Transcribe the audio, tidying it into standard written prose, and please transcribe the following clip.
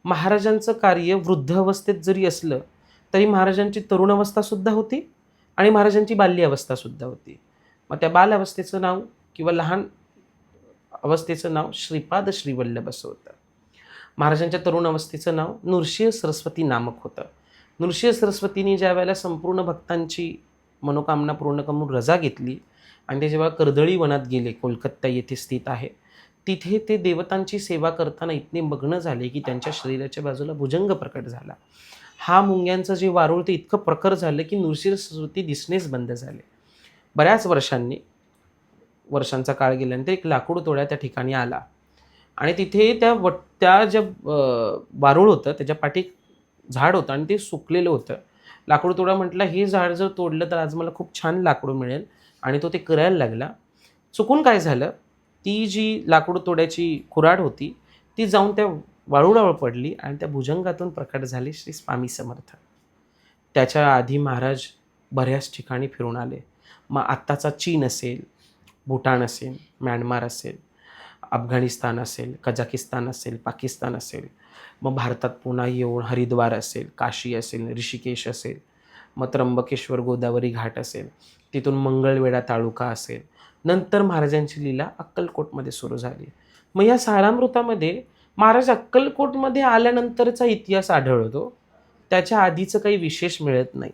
महाराजांचं कार्य वृद्ध अवस्थेत जरी असलं तरी महाराजांची तरुण अवस्थासुद्धा होती आणि महाराजांची बाल्य अवस्थासुद्धा होती. मग त्या बाल अवस्थेचं नाव किंवा लहान अवस्थेचं नाव श्रीपाद श्रीवल्लभ असं होतं. महाराजांच्या तरुण अवस्थेचं नाव नृसिंह सरस्वती नामक होतं. नृसिंह सरस्वतींनी ज्या वेळेला संपूर्ण भक्तांची मनोकामना पूर्ण करून रजा घेतली आणि ते जेव्हा कर्दळी वनात गेले, कोलकाता येथे स्थित आहे, तिथे ते देवतांची सेवा करताना इतके मग्न झाले की त्यांच्या शरीराच्या बाजूला भुजंग प्रकट झाला. हा मुंग्यांचं जे वारूळ ते इतकं प्रखर झालं की नृसिंह सरस्वती दिसणेच बंद झाले. बऱ्याच वर्षांचा काळ गेल्यानंतर एक लाकूड तोड्या त्या ठिकाणी आला आणि तिथे त्या ज्या वारूळ होतं त्याच्या पाठी झाड होतं आणि ते सुकलेलं होतं. लाकूड तोडा म्हटलं, हे झाड जर तोडलं तर आज मला खूप छान लाकूड मिळेल आणि तो ते करायला लागला. चुकून काय झालं, ती जी लाकूड तोड्याची कुऱ्हाड होती ती जाऊन त्या वाळूळावर पडली आणि त्या भुजंगातून प्रकट झाले श्री स्वामी समर्थ. त्याच्या आधी महाराज बऱ्याच ठिकाणी फिरून आले. मग आत्ताचा चीन असेल, भूटान असेल, म्यानमार असेल, अफगाणिस्तान असेल, कझाकिस्तान असेल, पाकिस्तान असेल, मग भारतात पुन्हा येऊन हरिद्वार असेल, काशी असेल, ऋषिकेश असेल, मग त्र्यंबकेश्वर गोदावरी घाट असेल, तिथून मंगळवेढा तालुका असेल, नंतर महाराजांची लीला अक्कलकोटमध्ये सुरू झाली. मग या सारामृतामध्ये महाराज अक्कलकोटमध्ये आल्यानंतरचा इतिहास आढळतो, त्याच्या आधीचं काही विशेष मिळत नाही.